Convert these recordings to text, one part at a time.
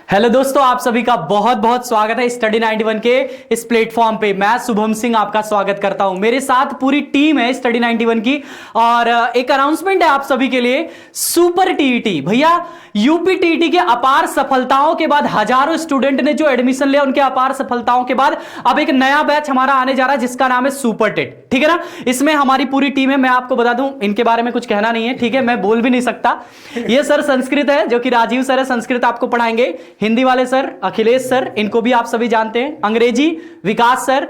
Hello दोस्तों, आप सभी का बहुत बहुत स्वागत है स्टडी 91 के इस प्लेटफॉर्म पे। मैं शुभम सिंह आपका स्वागत करता हूं। मेरे साथ पूरी टीम है स्टडी 91 की और एक अनाउंसमेंट है आप सभी के लिए। सुपर टीईटी भैया, यूपी टीईटी के अपार सफलताओं के बाद हजारों स्टूडेंट ने जो एडमिशन लिया, उनके अपार सफलताओं के बाद अब एक नया बैच हमारा आने जा रहा है जिसका नाम है सुपर टेट। ठीक है ना, इसमें हमारी पूरी टीम है। मैं आपको बता दूं, इनके बारे में कुछ कहना नहीं है, ठीक है, मैं बोल भी नहीं सकता। ये सर संस्कृत है, जो कि राजीव सर है, संस्कृत आपको पढ़ाएंगे। हिंदी वाले सर अखिलेश सर, इनको भी आप सभी जानते हैं। अंग्रेजी विकास सर,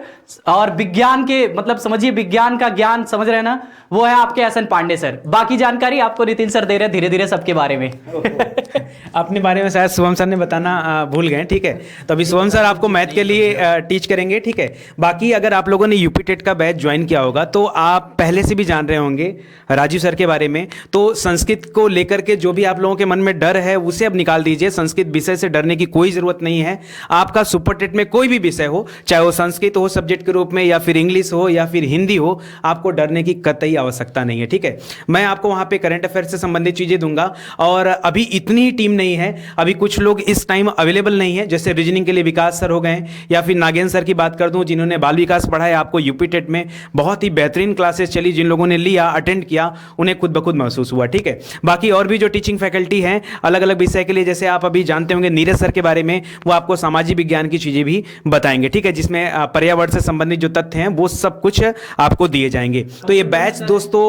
और विज्ञान के मतलब समझिए विज्ञान का ज्ञान समझ रहे हैं ना, वो है आपके एसएन पांडे सर। बाकी जानकारी आपको नितिन सर दे रहे हैं धीरे धीरे सबके बारे में। अपने बारे में शायद शुभम सर ने बताना भूल गए, ठीक है। तो अभी शुभम सर आपको मैथ के लिए टीच करेंगे, ठीक है। बाकी अगर आप लोगों ने यूपी टेट का बैच ज्वाइन किया होगा तो आप पहले से भी जान रहे होंगे राजीव सर के बारे में। तो संस्कृत को लेकर के जो भी आप लोगों के मन में डर है उसे अब निकाल दीजिए। संस्कृत विषय से डरने की कोई जरूरत नहीं है। आपका सुपर टेट में कोई भी विषय हो, चाहे वो संस्कृत हो सब्जेक्ट के रूप में, या फिर इंग्लिश हो, या फिर हिंदी हो, आपको डरने की कतई आवश्यकता नहीं है, ठीक है। मैं आपको वहां पे करंट अफेयर से संबंधित चीजें दूंगा। और अभी इतनी टीम नहीं है, अभी कुछ लोग इस टाइम अवेलेबल नहीं है। जैसे रीजनिंग के लिए विकास सर हो गए, या फिर नागेंद्र सर की बात कर दूं जिन्होंने बाल विकास पढ़ा है आपको यूपी टेट में। बहुत ही बेहतरीन क्लासेस चली, जिन लोगों ने लिया, अटेंड किया, उन्हें खुद ब खुद महसूस हुआ, ठीक है। बाकी और भी जो टीचिंग फैकल्टी हैं अलग अलग विषय के लिए, जैसे आप अभी जानते होंगे नीरज सर के बारे में, वो आपको सामाजिक विज्ञान की चीजें भी बताएंगे, ठीक है, जिसमें पर्यावरण से संबंधित जो तथ्य हैं वो सब कुछ आपको दिए जाएंगे। तो ये बैच दोस्तों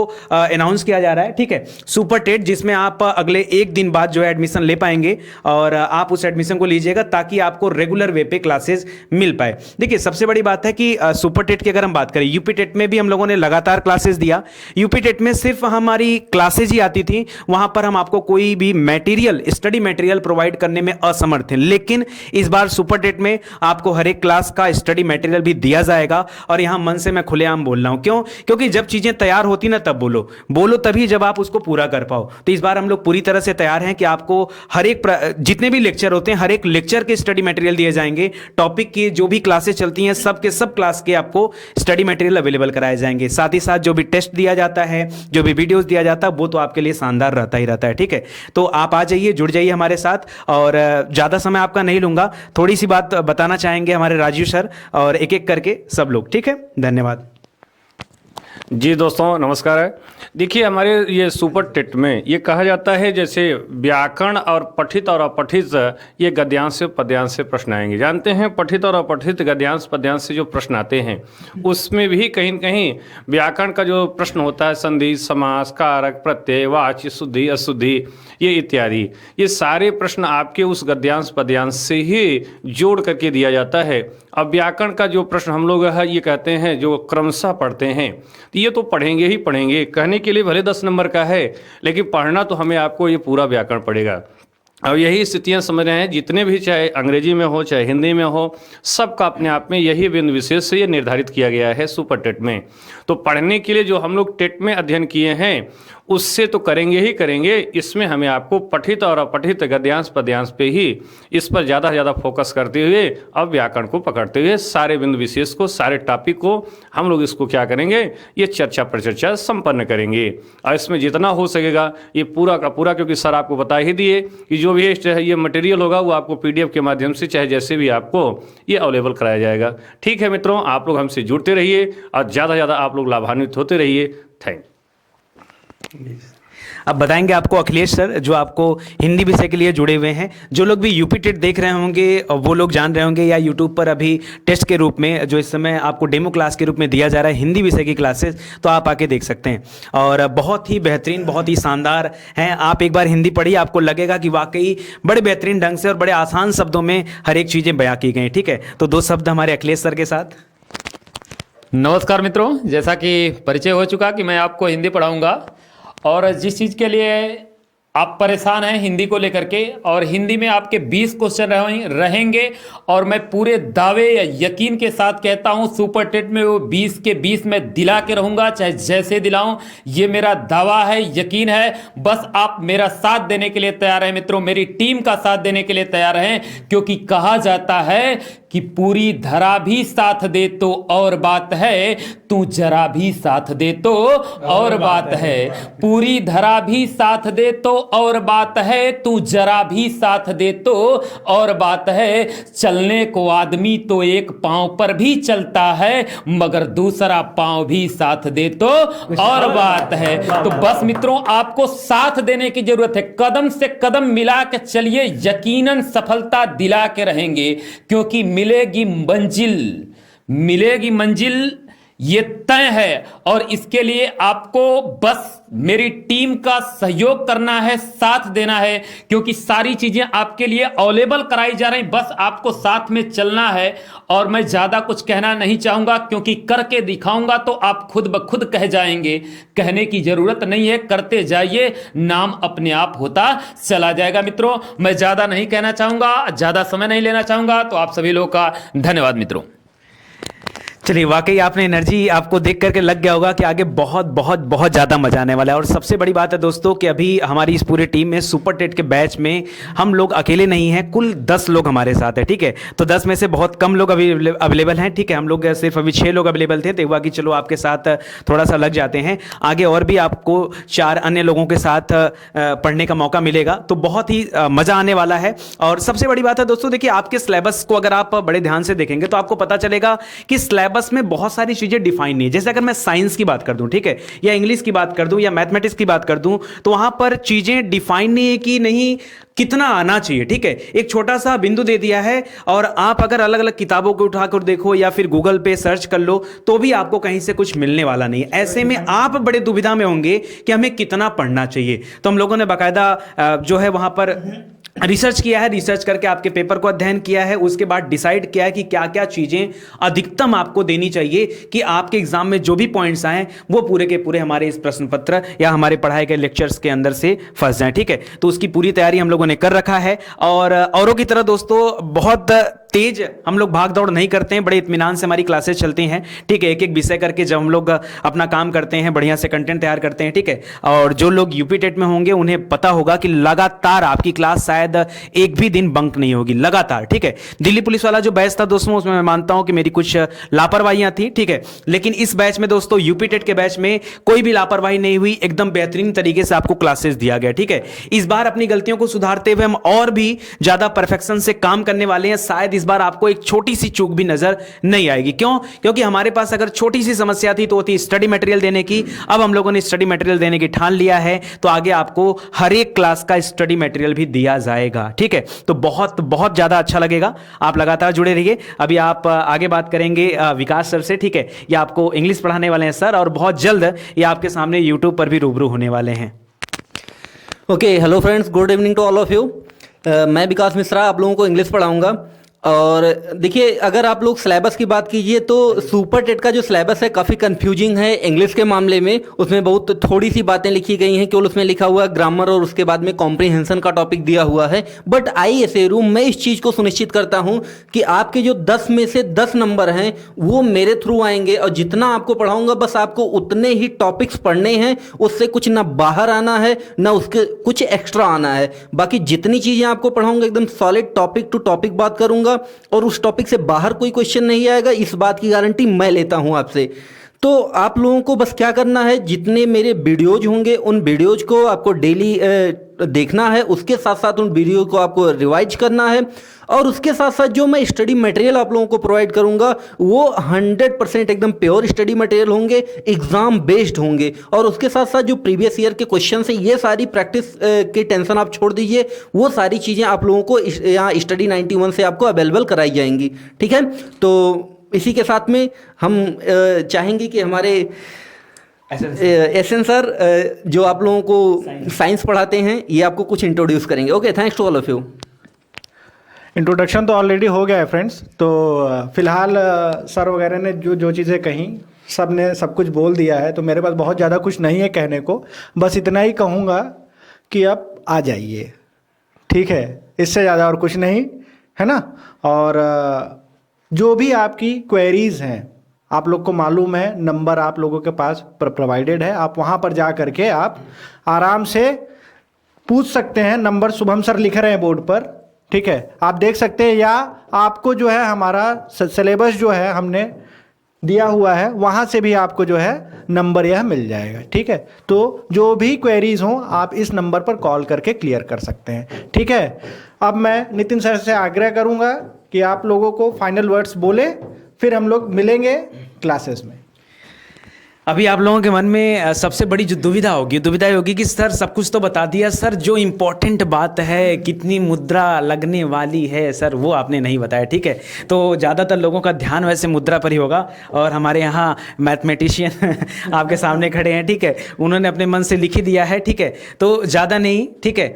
अनाउंस किया जा रहा है, ठीक है, सुपर टेट, जिसमें आप अगले एक दिन बाद जो है एडमिशन ले पाएंगे और आप उस एडमिशन को लीजिएगा ताकि आपको रेगुलर वे पे क्लासेस मिल पाए। देखिए सबसे बड़ी बात है कि सुपर टेट की अगर हम बात करें, यूपी टेट में भी हम लोगों ने लगातार क्लासेस दिया। यूपी टेट में सिर्फ हमारी क्लासेज ही आती थी, वहां पर हम आपको कोई भी मटेरियल, स्टडी मटेरियल प्रोवाइड करने में असमर्थ थे। लेकिन इस बार सुपर टेट में आपको हर एक क्लास का स्टडी मटेरियल भी दिया जाएगा। और यहां मन से मैं खुलेआम बोल रहा हूं, क्यों? क्योंकि जब चीजें तैयार होती ना तब बोलो, बोलो तभी जब आप उसको पूरा कर पाओ। तो इस बार हम लोग पूरी तरह से तैयार हैं कि आपको हर एक जितने भी लेक्चर होते हैं, हर एक लेक्चर के स्टडी मटेरियल दिए जाएंगे। टॉपिक की जो भी क्लासेस चलती हैं सब के सब क्लास के आपको स्टडी मटेरियल अवेलेबल कराए जाएंगे। साथ ही साथ जो भी टेस्ट दिया जाता है, जो भी वीडियोस दिया जाता है, वो तो आपके लिए शानदार रहता ही रहता है, ठीक है। तो आप आ जाइए, जुड़ जाइए हमारे साथ। और ज्यादा समय आपका नहीं लूंगा, थोड़ी सी बात बताना चाहेंगे हमारे राजीव सर, और एक एक करके सब लोग, ठीक है। धन्यवाद जी दोस्तों नमस्कार है। देखिए हमारे ये सुपर टेट में ये कहा जाता है जैसे व्याकरण और पठित और अपठित, ये गद्यांश से पद्यांश से प्रश्न आएंगे। जानते हैं पठित और अपठित गद्यांश पद्यांश से जो प्रश्न आते हैं उसमें भी कहीं न कहीं व्याकरण का जो प्रश्न होता है, संधि, समास, कारक, प्रत्यय, वाच्य, शुद्धि, अशुद्धि, ये इत्यादि, ये सारे प्रश्न आपके उस गद्यांश पद्यांश से ही जोड़ करके दिया जाता है। अब व्याकरण का जो प्रश्न हम लोग है ये कहते हैं जो क्रमशः पढ़ते हैं, तो ये तो पढ़ेंगे ही पढ़ेंगे। कहने के लिए भले 10 नंबर का है, लेकिन पढ़ना तो हमें आपको ये पूरा व्याकरण पड़ेगा। अब यही स्थितियां समझ रहे हैं, जितने भी चाहे अंग्रेजी में हो चाहे हिंदी में हो, सबका अपने आप में यही बिंदु विशेष से ये निर्धारित किया गया है सुपर टेट में। तो पढ़ने के लिए जो हम लोग टेट में अध्ययन किए हैं उससे तो करेंगे ही करेंगे, इसमें हमें आपको पठित और अपठित गद्यांश पद्यांश पे ही इस पर ज़्यादा से ज़्यादा फोकस करते हुए अब व्याकरण को पकड़ते हुए सारे बिंदु विशेष को, सारे टॉपिक को हम लोग इसको क्या करेंगे, ये चर्चा परिचर्चा संपन्न करेंगे। और इसमें जितना हो सकेगा ये पूरा का पूरा, क्योंकि सर आपको बता ही दिए कि जो भी ये मटेरियल होगा वो आपको PDF के माध्यम से चाहे जैसे भी आपको ये अवेलेबल कराया जाएगा। ठीक है मित्रों, आप लोग हमसे जुड़ते रहिए और ज़्यादा से ज़्यादा आप लोग लाभान्वित होते रहिए। Thank you. अब बताएंगे आपको अखिलेश सर, जो आपको हिंदी विषय के लिए जुड़े हुए हैं। जो लोग भी यूपी टेट देख रहे होंगे वो लोग जान रहे होंगे, या यूट्यूब पर अभी टेस्ट के रूप में जो इस समय आपको डेमो क्लास के रूप में दिया जा रहा है हिंदी विषय की क्लासेस, तो आप आके देख सकते हैं। और बहुत ही बेहतरीन, बहुत ही शानदार हैं। आप एक बार हिंदी पढ़िए, आपको लगेगा कि वाकई बड़े बेहतरीन ढंग से और बड़े आसान शब्दों में हर एक चीज़ें बयां की गई, ठीक है। तो 2 शब्द हमारे अखिलेश सर के साथ। नमस्कार मित्रों, जैसा कि परिचय हो चुका कि मैं आपको हिंदी पढ़ाऊंगा, और जिस चीज़ के लिए आप परेशान हैं हिंदी को लेकर के, और हिंदी में आपके 20 क्वेश्चन रहेंगे, और मैं पूरे दावे या यकीन के साथ कहता हूं सुपर टेट में वो 20 के 20 मैं दिला के रहूंगा, चाहे जैसे दिलाऊं। ये मेरा दावा है, यकीन है। बस आप मेरा साथ देने के लिए तैयार हैं मित्रों, मेरी टीम का साथ देने के लिए तैयार हैं, क्योंकि कहा जाता है कि पूरी धरा भी साथ दे तो और बात है, तू जरा भी साथ दे तो और बात है। पूरी धरा भी साथ दे तो और बात है, तू जरा भी साथ दे तो और बात है। चलने को आदमी तो एक पांव पर भी चलता है, मगर दूसरा पांव भी साथ दे तो और बात है। तो बस मित्रों, आपको साथ देने की जरूरत है। कदम से कदम मिला के चलिए, यकीनन सफलता दिला के रहेंगे, क्योंकि मिलेगी मंजिल ये तय है। और इसके लिए आपको बस मेरी टीम का सहयोग करना है, साथ देना है, क्योंकि सारी चीजें आपके लिए अवेलेबल कराई जा रही, बस आपको साथ में चलना है। और मैं ज्यादा कुछ कहना नहीं चाहूंगा, क्योंकि करके दिखाऊंगा तो आप खुद ब खुद कह जाएंगे। कहने की जरूरत नहीं है, करते जाइए, नाम अपने आप होता चला जाएगा। मित्रों, मैं ज्यादा नहीं कहना चाहूंगा, ज्यादा समय नहीं लेना चाहूंगा, तो आप सभी लोगों का धन्यवाद मित्रों। चलिए, वाकई आपने एनर्जी आपको देख करके लग गया होगा कि आगे बहुत बहुत बहुत ज़्यादा मजा आने वाला है। और सबसे बड़ी बात है दोस्तों कि अभी हमारी इस पूरी टीम में सुपर टेट के बैच में हम लोग अकेले नहीं हैं, कुल 10 लोग हमारे साथ हैं, ठीक है। तो 10 में से बहुत कम लोग अभी अवेलेबल हैं, ठीक है। हम लोग सिर्फ अभी 6 लोग अवेलेबल थे, तो हुआ कि चलो आपके साथ थोड़ा सा लग जाते हैं। आगे और भी आपको 4 अन्य लोगों के साथ पढ़ने का मौका मिलेगा, तो बहुत ही मज़ा आने वाला है। और सबसे बड़ी बात है दोस्तों, देखिए आपके सिलेबस को अगर आप बड़े ध्यान से देखेंगे तो आपको पता चलेगा कि सिलेबस में बहुत सारी चीजें डिफाइन नहीं है। जैसे अगर मैं साइंस की बात कर दूं, ठीक है, या इंग्लिश की बात कर दूं, या मैथमेटिक्स की बात कर दूं, तो वहां पर चीजें डिफाइन नहीं है कि नहीं कितना आना चाहिए, ठीक है। एक छोटा सा बिंदु दे दिया है, और आप अगर अलग अलग किताबों को उठाकर देखो या फिर गूगल पे सर्च कर लो, तो भी आपको कहीं से कुछ मिलने वाला नहीं है। ऐसे में आप बड़े दुविधा में होंगे कि हमें कितना पढ़ना चाहिए। तो हम लोगों ने बाकायदा जो है वहां पर रिसर्च किया है, रिसर्च करके आपके पेपर को अध्ययन किया है, उसके बाद डिसाइड किया है कि क्या क्या चीजें अधिकतम आपको देनी चाहिए कि आपके एग्जाम में जो भी पॉइंट्स आए वो पूरे के पूरे हमारे इस प्रश्न पत्र या हमारे पढ़ाए गए लेक्चर्स के अंदर से फंस जाए, ठीक है। तो उसकी पूरी तैयारी हम लोगों ने कर रखा है। और औरों की तरह दोस्तों बहुत तेज हम लोग भाग दौड़ नहीं करते हैं, बड़े इत्मीनान से हमारी क्लासेस चलती हैं, ठीक है। एक एक विषय करके जब हम लोग अपना काम करते हैं, बढ़िया से कंटेंट तैयार करते हैं, ठीक है। और जो लोग यूपी टेट में होंगे उन्हें पता होगा कि लगातार आपकी क्लास शायद एक भी दिन बंक नहीं होगी, लगातार, ठीक है। दिल्ली पुलिस वाला जो बैच था दोस्तों, उसमें मैं मानता हूं कि मेरी कुछ लापरवाहियां थी, ठीक है। लेकिन इस बैच में दोस्तों, यूपी टेट के बैच में कोई भी लापरवाही नहीं हुई, एकदम बेहतरीन तरीके से आपको क्लासेस दिया गया, ठीक है। इस बार अपनी गलतियों को सुधारते हुए हम और भी ज्यादा परफेक्शन से काम करने वाले हैं। शायद इस बार आपको एक छोटी सी चूक भी नजर नहीं आएगी। क्यों? क्योंकि हमारे पास अगर छोटी सी समस्या थी तो वो थी स्टडी मटेरियल देने की। अब हम लोगों ने स्टडी मटेरियल देने की ठान लिया है, तो आगे आपको हर एक क्लास का स्टडी मटेरियल भी दिया जाएगा, ठीक है। तो बहुत बहुत ज्यादा अच्छा लगेगा, आप लगातार जुड़े रहिए। अभी आप आगे बात करेंगे विकास सर से, ठीक है। ये आपको इंग्लिश पढ़ाने वाले हैं सर, और बहुत जल्द ये आपके सामने यूट्यूब पर भी रूबरू होने वाले हैं। Okay, hello friends, good evening to all of you. मैं विकास मिश्रा आप लोगों को इंग्लिश पढ़ाऊंगा। और देखिए, अगर आप लोग सिलेबस की बात कीजिए तो सुपर टेट का जो सिलेबस है काफ़ी कंफ्यूजिंग है इंग्लिश के मामले में। उसमें बहुत थोड़ी सी बातें लिखी गई हैं, केवल उसमें लिखा हुआ ग्रामर और उसके बाद में कॉम्प्रिहेंशन का टॉपिक दिया हुआ है। बट ISA मैं इस चीज़ को सुनिश्चित करता हूं कि आपके जो 10 में से 10 नंबर हैं वो मेरे थ्रू आएंगे, और जितना आपको पढ़ाऊंगा बस आपको उतने ही टॉपिक्स पढ़ने हैं, उससे कुछ ना बाहर आना है ना उसके कुछ एक्स्ट्रा आना है। बाकी जितनी चीज़ें आपको पढ़ाऊंगा एकदम सॉलिड टॉपिक टू टॉपिक बात करूंगा, और उस टॉपिक से बाहर कोई क्वेश्चन नहीं आएगा, इस बात की गारंटी मैं लेता हूं आपसे। तो आप लोगों को बस क्या करना है, जितने मेरे वीडियोज होंगे उन वीडियोज को आपको डेली देखना है, उसके साथ साथ उन वीडियो को आपको रिवाइज करना है, और उसके साथ साथ जो मैं स्टडी मटेरियल आप लोगों को प्रोवाइड करूंगा वो 100% एकदम प्योर स्टडी मटेरियल होंगे, एग्जाम बेस्ड होंगे। और उसके साथ साथ जो प्रीवियस ईयर के क्वेश्चन हैं, ये सारी प्रैक्टिस की टेंशन आप छोड़ दीजिए, वो सारी चीज़ें आप लोगों को यहाँ स्टडी 91 से आपको अवेलेबल कराई जाएंगी, ठीक है। तो इसी के साथ में हम चाहेंगे कि हमारे एसएन सर जो आप लोगों को साइंस पढ़ाते हैं, ये आपको कुछ इंट्रोड्यूस करेंगे। Okay, thanks to all of you. Introduction तो ऑलरेडी हो गया है फ्रेंड्स। तो फिलहाल सर वगैरह ने जो चीज़ें कहीं सब ने सब कुछ बोल दिया है, तो मेरे पास बहुत ज़्यादा कुछ नहीं है कहने को। बस इतना ही कहूँगा कि आप आ जाइए, ठीक है, इससे ज़्यादा और कुछ नहीं है ना। और जो भी आपकी क्वेरीज़ हैं, आप लोग को मालूम है नंबर आप लोगों के पास प्रोवाइडेड है, आप वहाँ पर जा करके आप आराम से पूछ सकते हैं। नंबर शुभम सर लिख रहे हैं बोर्ड पर, ठीक है, आप देख सकते हैं, या आपको जो है हमारा सिलेबस जो है हमने दिया हुआ है वहाँ से भी आपको जो है नंबर यह मिल जाएगा। ठीक है, तो जो भी क्वेरीज हों आप इस नंबर पर कॉल करके क्लियर कर सकते हैं। ठीक है, अब मैं नितिन सर से आग्रह करूँगा कि आप लोगों को फाइनल वर्ड्स बोले, फिर हम लोग मिलेंगे क्लासेस में। अभी आप लोगों के मन में सबसे बड़ी जो दुविधा होगी कि सर सब कुछ तो बता दिया, सर जो इम्पोर्टेंट बात है कितनी मुद्रा लगने वाली है सर वो आपने नहीं बताया। ठीक है, तो ज़्यादातर लोगों का ध्यान वैसे मुद्रा पर ही होगा, और हमारे यहाँ मैथमेटिशियन आपके सामने खड़े हैं। ठीक है, उन्होंने अपने मन से लिख ही दिया है। ठीक है, तो ज़्यादा नहीं, ठीक है,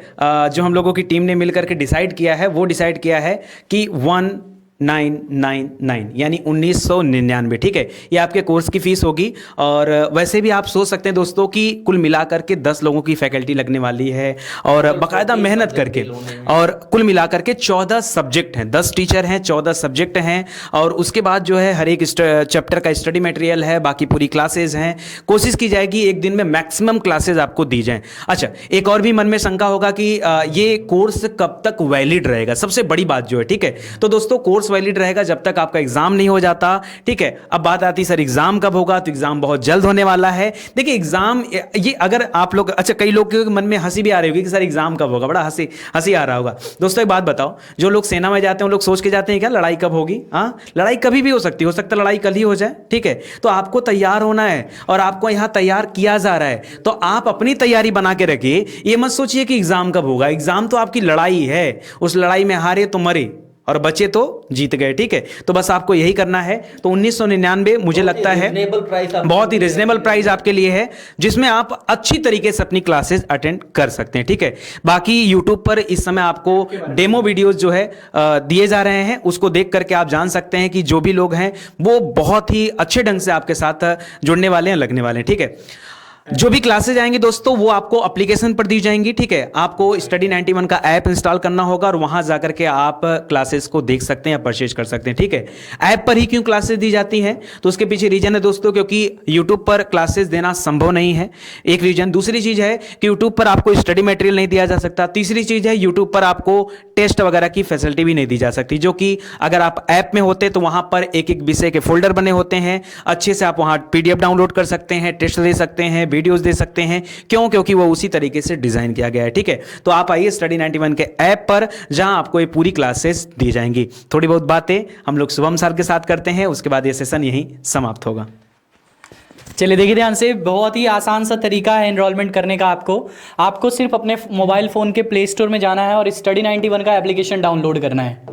जो हम लोगों की टीम ने मिल करके डिसाइड किया है वो डिसाइड किया है कि 1999 यानी 1999। ठीक है, ये आपके कोर्स की फीस होगी। और वैसे भी आप सोच सकते हैं दोस्तों कि कुल मिलाकर के 10 लोगों की फैकल्टी लगने वाली है, और बाकायदा मेहनत करके, और कुल मिलाकर के 14 सब्जेक्ट हैं, 10 टीचर हैं, 14 सब्जेक्ट हैं, और उसके बाद जो है हर एक चैप्टर का स्टडी मटेरियल है, बाकी पूरी क्लासेज हैं। कोशिश की जाएगी एक दिन में मैक्सिमम क्लासेज आपको दी जाएं। अच्छा, एक और भी मन में शंका होगा कि ये कोर्स कब तक वैलिड रहेगा, सबसे बड़ी बात जो है। ठीक है, तो दोस्तों कोर्स वैलिड रहेगा जब तक आपका एग्जाम नहीं हो जाता। ठीक है, अब बात आती है सर एग्जाम कब होगा, तो एग्जाम बहुत जल्द होने वाला है। देखिए एग्जाम ये अगर आप लोग, अच्छा कई लोग के मन में हंसी भी आ रही होगी कि सर एग्जाम कब होगा, बड़ा हंसी आ रहा होगा। दोस्तों एक बात बताओ, जो लोग सेना में जाते हैं वो लोग सोच के जाते हैं क्या लड़ाई कब होगी? हाँ, लड़ाई कभी भी हो सकती है, लड़ाई कल ही हो जाए। ठीक है, तो आपको तैयार होना है और आपको यहां तैयार किया जा रहा है, तो आप अपनी तैयारी बना के रखिए। ये मत सोचिए कि एग्जाम कब होगा, एग्जाम तो आपकी लड़ाई है, उस लड़ाई में हारे तो मरे और बचे तो जीत गए। ठीक है, तो बस आपको यही करना है। तो 1999 मुझे लगता है बहुत ही रिजनेबल प्राइस आपके लिए है, जिसमें आप अच्छी तरीके से अपनी क्लासेस अटेंड कर सकते हैं। ठीक है, बाकी यूट्यूब पर इस समय आपको डेमो वीडियोस जो है दिए जा रहे हैं, उसको देख करके आप जान सकते हैं कि जो भी लोग हैं वो बहुत ही अच्छे ढंग से आपके साथ जुड़ने वाले हैं, लगने वाले हैं। ठीक है, जो भी क्लासेज आएंगे दोस्तों वो आपको एप्लीकेशन पर दी जाएंगी। ठीक है, आपको स्टडी 91 का ऐप इंस्टॉल करना होगा और वहां जाकर के आप क्लासेस को देख सकते हैं या परचेज कर सकते हैं। ठीक है, ऐप पर ही क्यों क्लासेस दी जाती हैं, तो उसके पीछे रीजन है दोस्तों, क्योंकि यूट्यूब पर क्लासेस देना संभव नहीं है, एक रीजन। दूसरी चीज है कि यूट्यूब पर आपको स्टडी मटेरियल नहीं दिया जा सकता। तीसरी चीज है यूट्यूब पर आपको टेस्ट वगैरह की फैसिलिटी भी नहीं दी जा सकती, जो कि अगर आप ऐप में होते तो वहां पर एक एक विषय के फोल्डर बने होते हैं, अच्छे से आप वहां PDF डाउनलोड कर सकते हैं, टेस्ट दे सकते हैं, वीडियोस दे सकते हैं। क्यों? क्योंकि वो उसी तरीके से डिजाइन किया गया है। ठीक है, तो आप आइए स्टडी 91 के ऐप पर, जहां आपको ये पूरी क्लासेस दी जाएंगी। थोड़ी बहुत बातें हम लोग शुभम सर के साथ करते हैं, उसके बाद ये सेशन यहीं समाप्त होगा। चलिए देखिए ध्यान से, बहुत ही आसान सा तरीका है एनरोलमेंट करने का। आपको सिर्फ अपने मोबाइल फोन के प्ले स्टोर में जाना है और स्टडी 91 का एप्लीकेशन डाउनलोड करना है।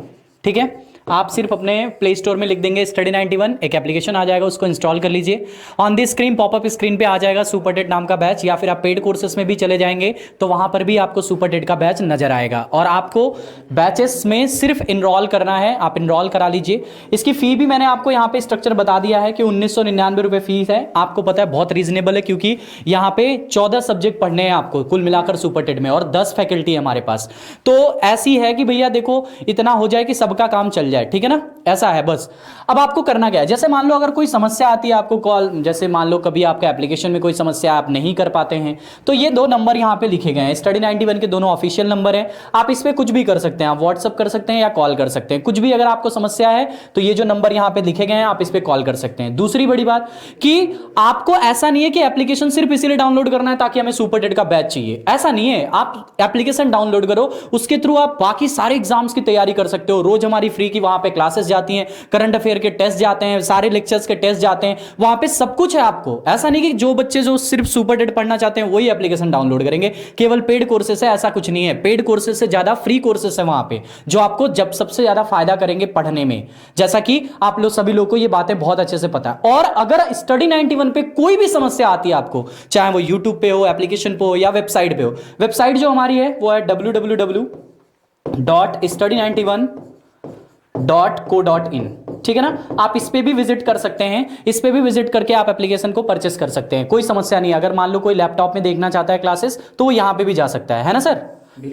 ठीक है, आप सिर्फ अपने प्ले स्टोर में लिख देंगे स्टडी 91, एक एप्लीकेशन आ जाएगा, उसको इंस्टॉल कर लीजिए। On the screen popup screen पे आ जाएगा सुपर टेट नाम का बैच, या फिर आप पेड कोर्सेस में भी चले जाएंगे तो वहां पर भी आपको सुपर टेट का बैच नजर आएगा। और आपको बैचेस में सिर्फ इनरोल करना है, आप इनरोल करा लीजिए। इसकी फी भी मैंने आपको यहाँ पे स्ट्रक्चर बता दिया है कि 1999 रुपये फीस है। आपको पता है बहुत रीजनेबल है, क्योंकि यहाँ पे 14 सब्जेक्ट पढ़ने हैं आपको कुल मिलाकर सुपर टेट में, और 10 फैकल्टी है हमारे पास। तो ऐसी है कि भैया देखो इतना हो जाए कि सबका काम चल जाए। ठीक है ना, ऐसा है बस। अब आपको करना क्या है, जैसे मान लो अगर कोई समस्या आती है आपको कॉल, जैसे मान लो कभी आपका एप्लीकेशन में कोई समस्या आप नहीं कर पाते हैं, तो ये 2 नंबर यहाँ पे लिखे गए हैं, स्टडी 91 के दोनों ऑफिशियल नंबर हैं। आप इस पे कुछ भी कर सकते हैं, आप व्हाट्सअप कर सकते हैं या कॉल कर सकते हैं, कुछ भी अगर आपको समस्या है तो ये जो नंबर यहाँ पे लिखे गए हैं आप इस पे कॉल कर सकते हैं। दूसरी बड़ी बात कि आपको ऐसा नहीं है कि एप्लीकेशन सिर्फ इसीलिए डाउनलोड करना है ताकि हमें सुपर टेट का बैच चाहिए, ऐसा नहीं है। आप एप्लीकेशन डाउनलोड करो, उसके थ्रू आप बाकी सारे एग्जाम्स की तैयारी कर सकते हो। रोज हमारी फ्री की वहां पे क्लासेस जाती हैं, करंट अफेयर के टेस्ट जाते हैं, सारे लेक्चर्स के टेस्ट जाते हैं, वहां पे सब कुछ है आपको। ऐसा नहीं कि जो बच्चे जो सिर्फ सुपर टेट पढ़ना चाहते हैं वही एप्लीकेशन डाउनलोड करेंगे, केवल पेड कोर्सेस है, ऐसा कुछ नहीं है। पेड कोर्सेस से ज्यादा फ्री कोर्सेस है वहां पे, जो आपको जब सबसे ज्यादा फायदा करेंगे पढ़ने में, जैसा कि आप लोग सभी लोग को ये बातें बहुत अच्छे से पता है। और अगर स्टडी 91 पे कोई भी समस्या आती है आपको, चाहे वो यूट्यूब पे हो, एप्लीकेशन पे हो या वेबसाइट पे हो, वेबसाइट जो हमारी है वो है www.study91.co.in। ठीक है ना, आप इस पे भी विजिट कर सकते हैं, इस पे भी विजिट करके आप एप्लीकेशन को परचेस कर सकते हैं, कोई समस्या नहीं है। अगर मान लो कोई लैपटॉप में देखना चाहता है क्लासेस तो वो यहां पे भी जा सकता है ना सर।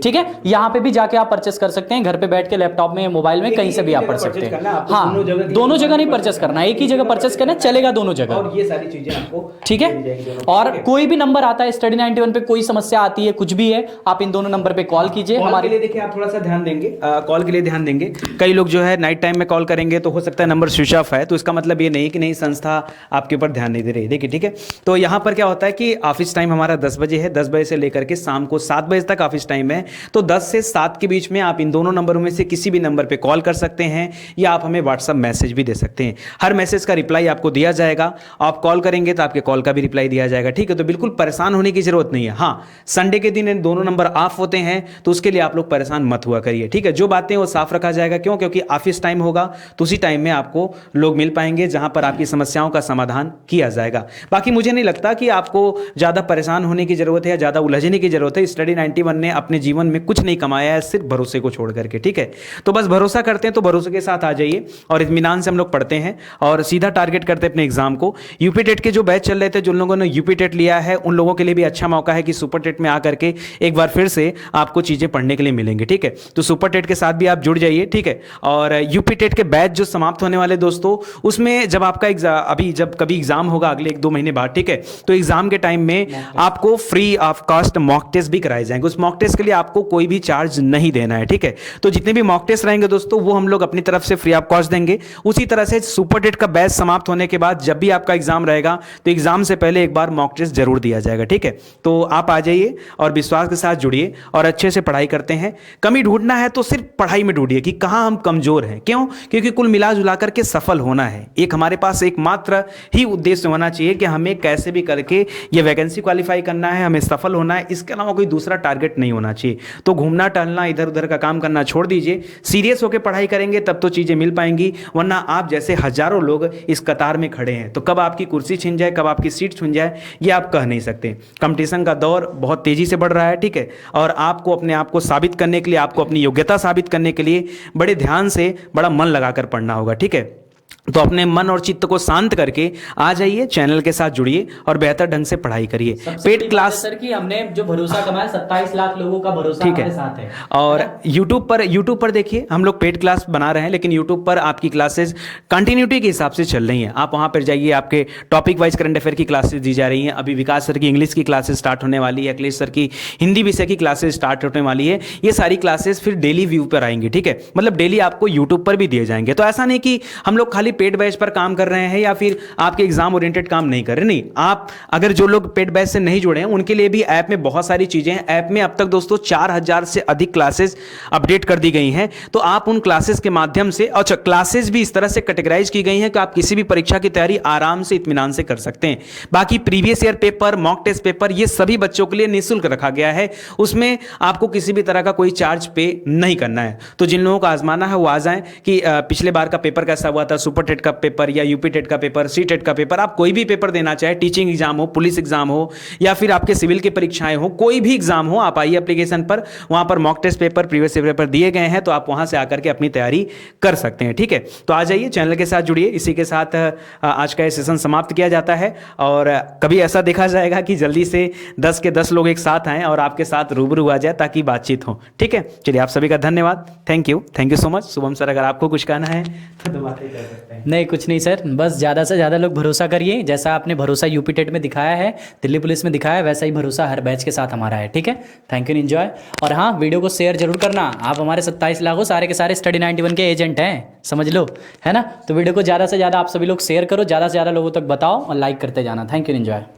ठीक है, यहाँ पे भी जाके आप परचेस कर सकते हैं, घर पे बैठ के लैपटॉप में, मोबाइल में, कहीं से भी आप पढ़ सकते हैं। हाँ, दोनों जगह नहीं परचेस करना, एक ही जगह परचेस करना, चलेगा दोनों जगह। और ये सारी चीजें आपको ठीक है, और कोई भी नंबर आता है स्टडी 91 पे, कोई समस्या आती है, कुछ भी है, आप इन दोनों नंबर पे कॉल कीजिए। हमारे लिए देखिए, आप थोड़ा सा ध्यान देंगे, कॉल के लिए ध्यान देंगे। कई लोग जो है नाइट टाइम में कॉल करेंगे तो हो सकता है नंबर स्विच ऑफ है, तो इसका मतलब ये नहीं कि नहीं संस्था आपके ऊपर ध्यान नहीं दे रही। देखिए, ठीक है, तो यहाँ पर क्या होता है कि ऑफिस टाइम हमारा 10 बजे है, 10 बजे से लेकर के शाम को 7 बजे तक ऑफिस टाइम है। तो 10 से 7 के बीच में आप इन दोनों नंबरों में से किसी भी नंबर पे कॉल कर सकते हैं, या आप हमें व्हाट्सअप मैसेज भी दे सकते हैं। हर मैसेज का रिप्लाई आपको दिया जाएगा, आप कॉल करेंगे तो आपके कॉल का भी रिप्लाई दिया जाएगा। ठीक है, तो बिल्कुल परेशान होने की जरूरत नहीं है। हाँ, संडे के दिन इन दोनों नंबर ऑफ होते हैं, तो उसके लिए आप लोग परेशान मत हुआ करिए। ठीक है, जो बातें वो साफ रखा जाएगा। क्यों? क्योंकि ऑफिस टाइम होगा तो उसी टाइम में आपको लोग मिल पाएंगे जहां पर आपकी समस्याओं का समाधान किया जाएगा। बाकी मुझे नहीं लगता कि आपको ज़्यादा परेशान होने की जरूरत है या ज़्यादा उलझने की जरूरत है। स्टडी 91 ने अपने जीवन में कुछ नहीं कमाया है, सिर्फ भरोसे को छोड़ करके। ठीक है, तो बस भरोसा करते हैं तो भरोसे के साथ आ जाइए और इत्मीनान से हम लोग पढ़ते हैं और सीधा टारगेट करते हैं अपने एग्जाम को। यूपी टेट के जो बैच चल रहे थे, जो लोगों ने यूपी टेट लिया है, उन लोगों के लिए भी अच्छा मौका है कि सुपर टेट में आकर के एक बार फिर से आपको चीज़ें पढ़ने के लिए मिलेंगी। ठीक है, तो सुपर टेट के साथ भी आप जुड़ जाइए। ठीक है, और यूपी टेट के बैच जो समाप्त होने वाले दोस्तों, उसमें जब आपका अभी जब कभी एग्जाम होगा अगले 1-2 महीने बाद, ठीक है, तो एग्जाम के टाइम में आपको free of cost mock test भी कराए जाएंगे। उस मॉक टेस्ट के लिए आपको कोई भी चार्ज नहीं देना है। ठीक है, तो जितने भी मॉक टेस्ट रहेंगे दोस्तों, वो हम लोग अपनी तरफ से फ्री ऑफ कॉस्ट देंगे। उसी तरह से सुपर टेट का बैच समाप्त होने के बाद जब भी आपका एग्जाम रहेगा तो एग्जाम से पहले एक बार मॉक टेस्ट जरूर दिया जाएगा। ठीक है, तो आप आ जाइए और विश्वास के साथ जुड़िए और अच्छे से पढ़ाई करते हैं। कमी ढूंढना है तो सिर्फ पढ़ाई में ढूंढिए कि कहां हम कमजोर हैं। क्यों? क्योंकि कुल मिला जुला करके सफल होना है, एक हमारे पास एकमात्र ही उद्देश्य होना चाहिए कि हमें कैसे भी करके ये वैकेंसी क्वालिफाई करना है, हमें सफल होना है। इसके अलावा कोई दूसरा टारगेट नहीं होना चाहिए। तो घूमना टहलना, इधर उधर का काम करना छोड़ दीजिए। सीरियस होकर पढ़ाई करेंगे तब तो चीजें मिल पाएंगी, वरना आप जैसे हजारों लोग इस कतार में खड़े हैं, तो कब आपकी कुर्सी छिन जाए, कब आपकी सीट छिन जाए, ये आप कह नहीं सकते। कंपटीशन का दौर बहुत तेजी से बढ़ रहा है। ठीक है, और आपको अपने आप को साबित करने के लिए, आपको अपनी योग्यता साबित करने के लिए बड़े ध्यान से, बड़ा मन लगाकर पढ़ना होगा। ठीक है, तो अपने मन और चित्त को शांत करके आ जाइए, चैनल के साथ जुड़िए और बेहतर ढंग से पढ़ाई करिए। पेड क्लास सर की हमने जो भरोसा कमाया, 27 लाख लोगों का भरोसा हमारे साथ है। और YouTube पर देखिए, हम लोग पेड क्लास बना रहे हैं, लेकिन YouTube पर आपकी क्लासेस कंटिन्यूटी के हिसाब से चल रही हैं। आप वहां पर जाइए, आपके टॉपिक वाइज करंट अफेयर की क्लासेस दी जा रही हैं। अभी विकास सर की इंग्लिश की क्लासेस स्टार्ट होने वाली है, अखिलेश सर की हिंदी विषय की क्लासेस स्टार्ट होने वाली है। ये सारी क्लासेस फिर डेली व्यू पर आएंगी। ठीक है, मतलब डेली आपको यूट्यूब पर भी दिए जाएंगे। तो ऐसा नहीं कि हम लोग खाली पेड बैच पर काम कर रहे हैं या फिर आपके एग्जाम ओरिएंटेड काम नहीं कर रहे। नहीं, आप अगर जो लोग पेड बैच से नहीं जुड़े हैं उनके लिए भी ऐप में बहुत सारी चीजें हैं। ऐप में अब तक दोस्तों 4000 से अधिक क्लासेस अपडेट कर दी गई हैं। तो आप उन क्लासेस के माध्यम से, अच्छा, क्लासेस भी इस तरह से कैटेगराइज की गई हैं कि आप किसी भी परीक्षा की तैयारी आराम से इत्मीनान से कर सकते हैं। बाकी previous year paper, mock test paper, ये सभी बच्चों के लिए निःशुल्क रखा गया है। उसमें आपको किसी भी तरह का कोई चार्ज पे नहीं करना है। तो जिन लोगों को आजमाना है वो आ जाएं कि पिछले बार का पेपर कैसा हुआ था, सुपर टेट का पेपर या यूपी टेट का पेपर, सी टेट का पेपर, आप कोई भी पेपर देना चाहे, टीचिंग एग्जाम हो, पुलिस एग्जाम हो या फिर आपके सिविल की परीक्षाएं हो, कोई भी एग्जाम हो, आप आइए एप्लीकेशन पर, वहां पर mock test paper, previous year paper दिए गए हैं, तो आप वहां से आकर के अपनी तैयारी कर सकते हैं। ठीक है, तो आ जाइए, चैनल के साथ जुड़िए। इसी के साथ आज का ये सेशन समाप्त किया जाता है और कभी ऐसा देखा जाएगा कि जल्दी से 10 के 10 लोग एक साथ आएं और आपके साथ रूबरू आ जाए ताकि बातचीत हो। ठीक है, चलिए, आप सभी का धन्यवाद। Thank you so much. Shubham sir, अगर आपको कुछ कहना है तो दो बातें कर सकते हैं। नहीं, कुछ नहीं सर, बस ज़्यादा से ज़्यादा लोग भरोसा करिए। जैसा आपने भरोसा यूपी टेट में दिखाया है, दिल्ली पुलिस में दिखाया है, वैसा ही भरोसा हर बैच के साथ हमारा है। ठीक है, थैंक यू, एंजॉय। और हाँ, वीडियो को शेयर जरूर करना। आप हमारे 27 लाख सारे के सारे स्टडी 91 के एजेंट हैं, समझ लो, है ना। तो वीडियो को ज़्यादा से ज़्यादा आप सभी लोग शेयर करो, ज़्यादा से ज़्यादा लोगों तक बताओ और लाइक करते जाना। Thank you, enjoy.